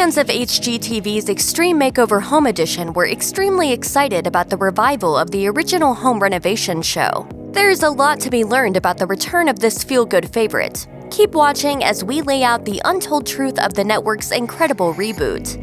Fans of HGTV's Extreme Makeover Home Edition were extremely excited about the revival of the original home renovation show. There's a lot to be learned about the return of this feel-good favorite. Keep watching as we lay out the untold truth of the network's incredible reboot.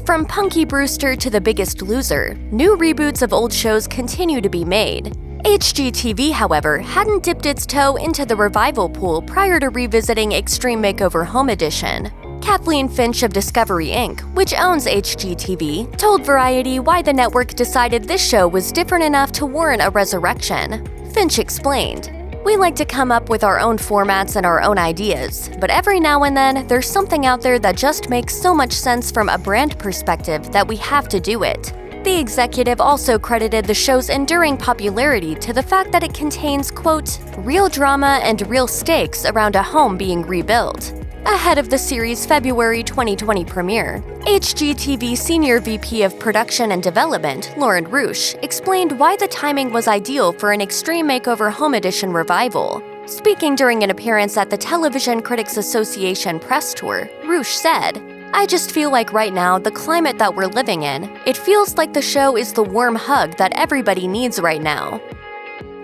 From Punky Brewster to The Biggest Loser, new reboots of old shows continue to be made. HGTV, however, hadn't dipped its toe into the revival pool prior to revisiting Extreme Makeover Home Edition. Kathleen Finch of Discovery Inc., which owns HGTV, told Variety why the network decided this show was different enough to warrant a resurrection. Finch explained, "We like to come up with our own formats and our own ideas, but every now and then there's something out there that just makes so much sense from a brand perspective that we have to do it." The executive also credited the show's enduring popularity to the fact that it contains, quote, "real drama and real stakes around a home being rebuilt." Ahead of the series' February 2020 premiere, HGTV Senior VP of Production and Development, Lauren Rusch, explained why the timing was ideal for an Extreme Makeover Home Edition revival. Speaking during an appearance at the Television Critics Association press tour, Rusch said, "I just feel like right now, the climate that we're living in, it feels like the show is the warm hug that everybody needs right now."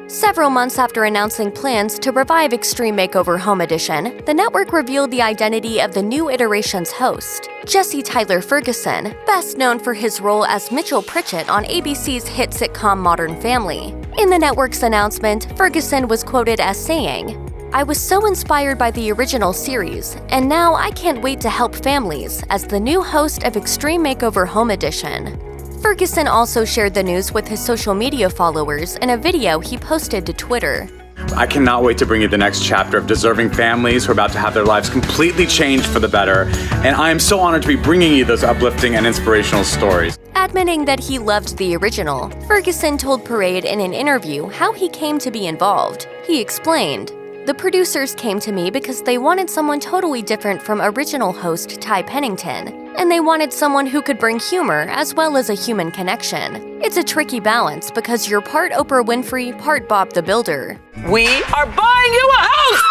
Several months after announcing plans to revive Extreme Makeover Home Edition, the network revealed the identity of the new iteration's host, Jesse Tyler Ferguson, best known for his role as Mitchell Pritchett on ABC's hit sitcom Modern Family. In the network's announcement, Ferguson was quoted as saying, "I was so inspired by the original series, and now I can't wait to help families as the new host of Extreme Makeover Home Edition." Ferguson also shared the news with his social media followers in a video he posted to Twitter. "I cannot wait to bring you the next chapter of deserving families who are about to have their lives completely changed for the better, and I am so honored to be bringing you those uplifting and inspirational stories." Admitting that he loved the original, Ferguson told Parade in an interview how he came to be involved. He explained, "The producers came to me because they wanted someone totally different from original host Ty Pennington, and they wanted someone who could bring humor as well as a human connection. It's a tricky balance because you're part Oprah Winfrey, part Bob the Builder." "We are buying you a house!"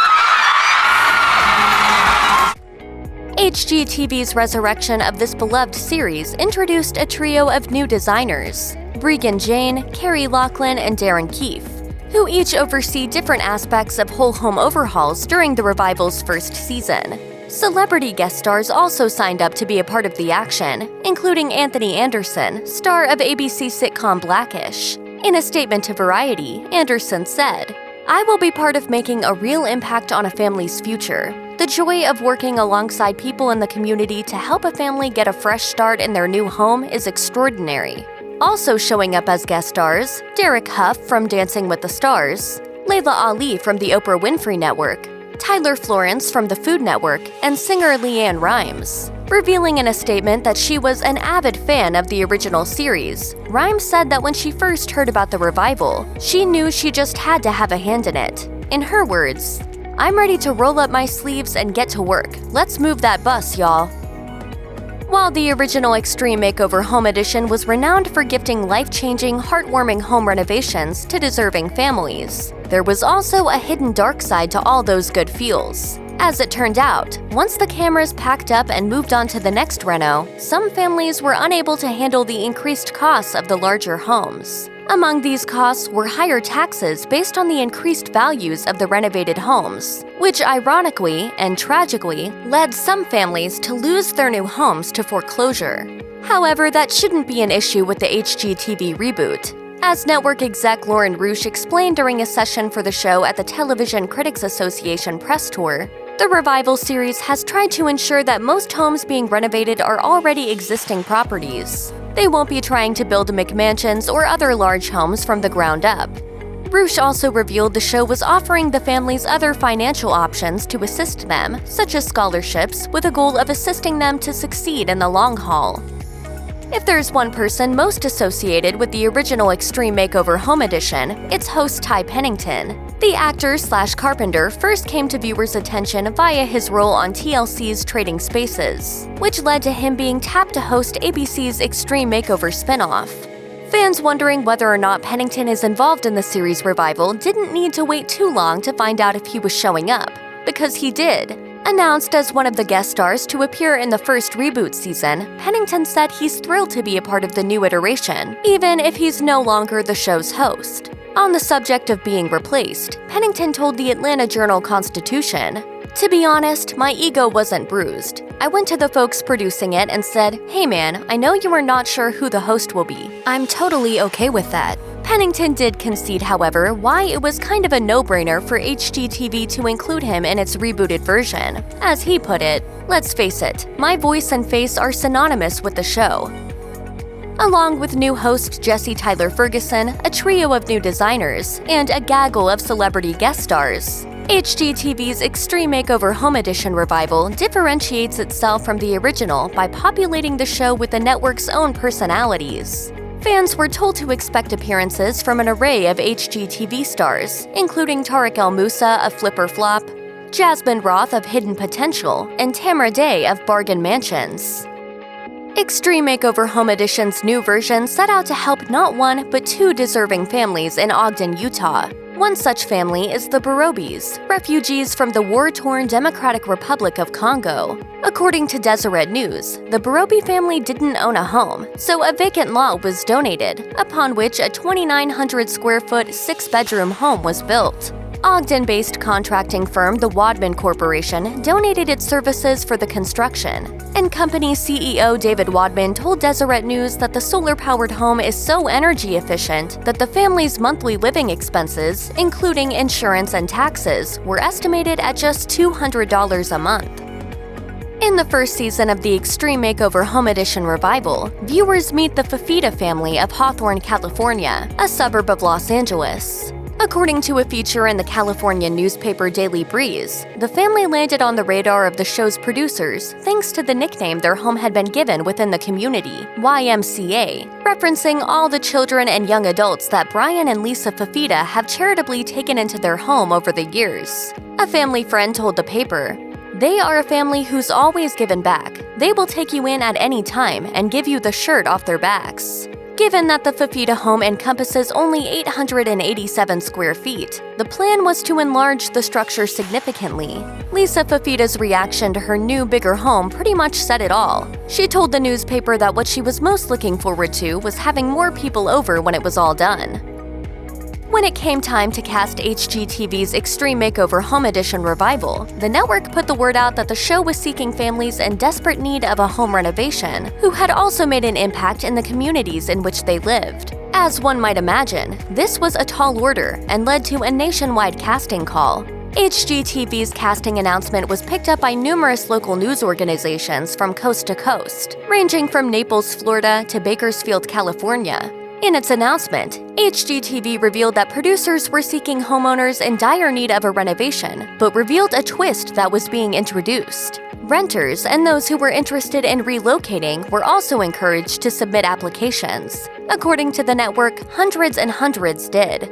HGTV's resurrection of this beloved series introduced a trio of new designers, Breegan Jane, Carrie Laughlin, and Darren Keefe, who each oversee different aspects of whole home overhauls during the revival's first season. Celebrity guest stars also signed up to be a part of the action, including Anthony Anderson, star of ABC sitcom Blackish. In a statement to Variety, Anderson said, "I will be part of making a real impact on a family's future. The joy of working alongside people in the community to help a family get a fresh start in their new home is extraordinary." Also showing up as guest stars, Derek Huff from Dancing with the Stars, Layla Ali from the Oprah Winfrey Network, Tyler Florence from the Food Network, and singer Leanne Rimes. Revealing in a statement that she was an avid fan of the original series, Rimes said that when she first heard about the revival, she knew she just had to have a hand in it. In her words, "I'm ready to roll up my sleeves and get to work. Let's move that bus, y'all." While the original Extreme Makeover Home Edition was renowned for gifting life-changing, heartwarming home renovations to deserving families, there was also a hidden dark side to all those good feels. As it turned out, once the cameras packed up and moved on to the next reno, some families were unable to handle the increased costs of the larger homes. Among these costs were higher taxes based on the increased values of the renovated homes, which ironically and tragically led some families to lose their new homes to foreclosure. However, that shouldn't be an issue with the HGTV reboot. As network exec Lauren Rusch explained during a session for the show at the Television Critics Association press tour, the revival series has tried to ensure that most homes being renovated are already existing properties. They won't be trying to build McMansions or other large homes from the ground up. Rusch also revealed the show was offering the families other financial options to assist them, such as scholarships, with a goal of assisting them to succeed in the long haul. If there's one person most associated with the original Extreme Makeover Home Edition, it's host Ty Pennington. The actor/carpenter first came to viewers' attention via his role on TLC's Trading Spaces, which led to him being tapped to host ABC's Extreme Makeover spinoff. Fans wondering whether or not Pennington is involved in the series revival didn't need to wait too long to find out if he was showing up, because he did. Announced as one of the guest stars to appear in the first reboot season, Pennington said he's thrilled to be a part of the new iteration, even if he's no longer the show's host. On the subject of being replaced, Pennington told the Atlanta Journal-Constitution, "To be honest, my ego wasn't bruised. I went to the folks producing it and said, 'Hey man, I know you are not sure who the host will be. I'm totally okay with that.'" Pennington did concede, however, why it was kind of a no-brainer for HGTV to include him in its rebooted version. As he put it, "Let's face it, my voice and face are synonymous with the show." Along with new host Jesse Tyler Ferguson, a trio of new designers, and a gaggle of celebrity guest stars, HGTV's Extreme Makeover Home Edition revival differentiates itself from the original by populating the show with the network's own personalities. Fans were told to expect appearances from an array of HGTV stars, including Tariq El Moussa of Flip or Flop, Jasmine Roth of Hidden Potential, and Tamara Day of Bargain Mansions. Extreme Makeover Home Edition's new version set out to help not one, but two deserving families in Ogden, Utah. One such family is the Borobis, refugees from the war-torn Democratic Republic of Congo. According to Deseret News, the Borobi family didn't own a home, so a vacant lot was donated, upon which a 2,900-square-foot, 6-bedroom home was built. Ogden-based contracting firm the Wadman Corporation donated its services for the construction, and company CEO David Wadman told Deseret News that the solar-powered home is so energy efficient that the family's monthly living expenses, including insurance and taxes, were estimated at just $200 a month. In the first season of the Extreme Makeover Home Edition revival, viewers meet the Fafita family of Hawthorne, California, a suburb of Los Angeles. According to a feature in the California newspaper Daily Breeze, the family landed on the radar of the show's producers thanks to the nickname their home had been given within the community, YMCA, referencing all the children and young adults that Brian and Lisa Fafita have charitably taken into their home over the years. A family friend told the paper, "They are a family who's always given back. They will take you in at any time and give you the shirt off their backs." Given that the Fafita home encompasses only 887 square feet, the plan was to enlarge the structure significantly. Lisa Fafita's reaction to her new, bigger home pretty much said it all. She told the newspaper that what she was most looking forward to was having more people over when it was all done. When it came time to cast HGTV's Extreme Makeover Home Edition revival, the network put the word out that the show was seeking families in desperate need of a home renovation who had also made an impact in the communities in which they lived. As one might imagine, this was a tall order and led to a nationwide casting call. HGTV's casting announcement was picked up by numerous local news organizations from coast to coast, ranging from Naples, Florida to Bakersfield, California. In its announcement, HGTV revealed that producers were seeking homeowners in dire need of a renovation, but revealed a twist that was being introduced. Renters and those who were interested in relocating were also encouraged to submit applications. According to the network, hundreds and hundreds did.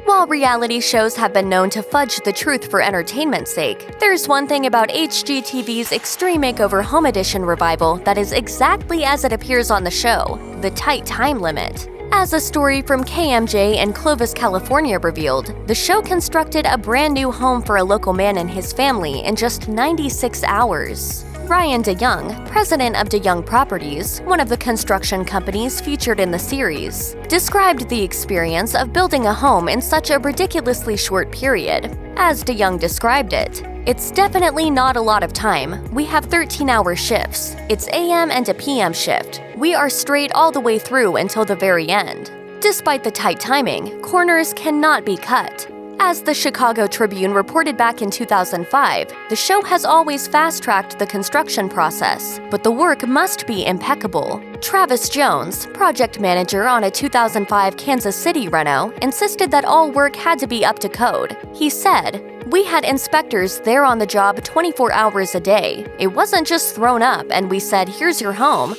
While reality shows have been known to fudge the truth for entertainment's sake, there's one thing about HGTV's Extreme Makeover Home Edition revival that is exactly as it appears on the show: the tight time limit. As a story from KMJ in Clovis, California revealed, the show constructed a brand new home for a local man and his family in just 96 hours. Ryan DeYoung, president of DeYoung Properties, one of the construction companies featured in the series, described the experience of building a home in such a ridiculously short period. As DeYoung described it, "It's definitely not a lot of time. We have 13-hour shifts. It's AM and a PM shift. We are straight all the way through until the very end." Despite the tight timing, corners cannot be cut. As the Chicago Tribune reported back in 2005, the show has always fast-tracked the construction process, but the work must be impeccable. Travis Jones, project manager on a 2005 Kansas City reno, insisted that all work had to be up to code. He said, "We had inspectors there on the job 24 hours a day. It wasn't just thrown up and we said, 'Here's your home.'"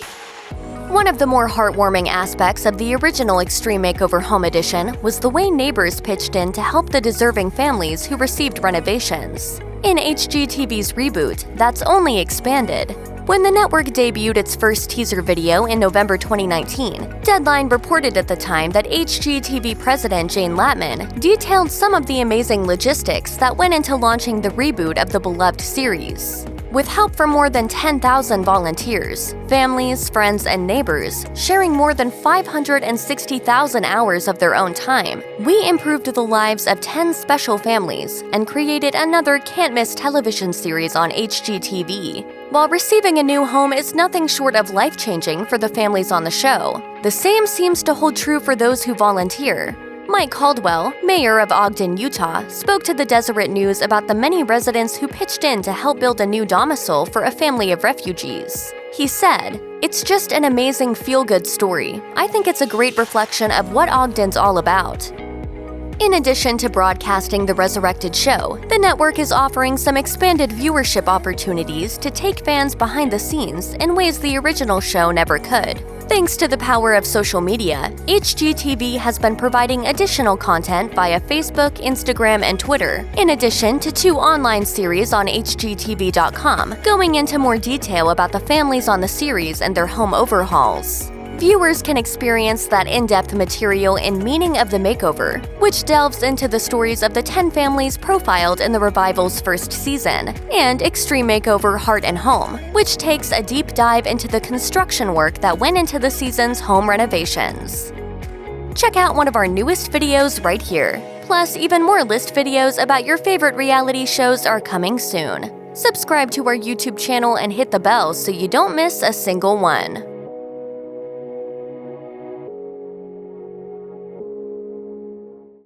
One of the more heartwarming aspects of the original Extreme Makeover Home Edition was the way neighbors pitched in to help the deserving families who received renovations. In HGTV's reboot, that's only expanded. When the network debuted its first teaser video in November 2019, Deadline reported at the time that HGTV president Jane Latman detailed some of the amazing logistics that went into launching the reboot of the beloved series. With help from more than 10,000 volunteers, families, friends, and neighbors sharing more than 560,000 hours of their own time, we improved the lives of 10 special families and created another can't-miss television series on HGTV. While receiving a new home is nothing short of life-changing for the families on the show, the same seems to hold true for those who volunteer. Mike Caldwell, mayor of Ogden, Utah, spoke to the Deseret News about the many residents who pitched in to help build a new domicile for a family of refugees. He said, "It's just an amazing feel-good story. I think it's a great reflection of what Ogden's all about." In addition to broadcasting the resurrected show, the network is offering some expanded viewership opportunities to take fans behind the scenes in ways the original show never could. Thanks to the power of social media, HGTV has been providing additional content via Facebook, Instagram, and Twitter, in addition to 2 online series on HGTV.com, going into more detail about the families on the series and their home overhauls. Viewers can experience that in-depth material in Meaning of the Makeover, which delves into the stories of the 10 families profiled in the revival's first season, and Extreme Makeover Heart and Home, which takes a deep dive into the construction work that went into the season's home renovations. Check out one of our newest videos right here. Plus, even more list videos about your favorite reality shows are coming soon. Subscribe to our YouTube channel and hit the bell so you don't miss a single one.